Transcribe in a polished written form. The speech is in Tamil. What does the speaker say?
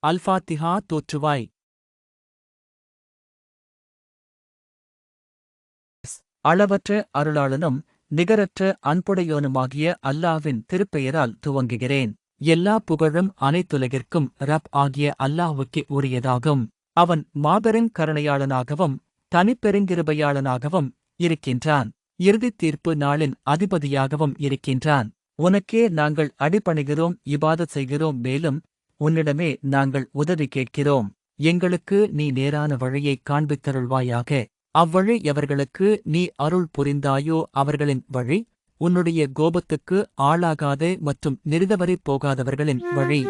அல்ஃபாத்திஹா தோற்றுவாய். அளவற்ற அருளாளனும் நிகரற்ற அன்புடையோனுமாகிய அல்லாஹ்வின் திருப்பெயரால் துவங்குகிறேன். எல்லா புகழும் அனைத்துலகிற்கும் ரப் ஆகிய அல்லாஹ்வுக்கே உரியதாகும். அவன் மாபெருங் கருணையாளனாகவும் தனிப்பெருங்கிருபையாளனாகவும் இருக்கின்றான். இறுதித் தீர்ப்பு நாளின் அதிபதியாகவும் இருக்கின்றான். உனக்கே நாங்கள் அடிபணிகிறோம், இபாதத் செய்கிறோம், மேலும் உன்னிடமே நாங்கள் உதவி கேட்கிறோம். எங்களுக்கு நீ நேரான வழியைக் காண்பித்தருள்வாயாக. அவ்வழி எவர்களுக்கு நீ அருள் புரிந்தாயோ அவர்களின் வழி, உன்னுடைய கோபத்துக்கு ஆளாகாதே மற்றும் நெறிதவறிப் போகாதவர்களின் வழி.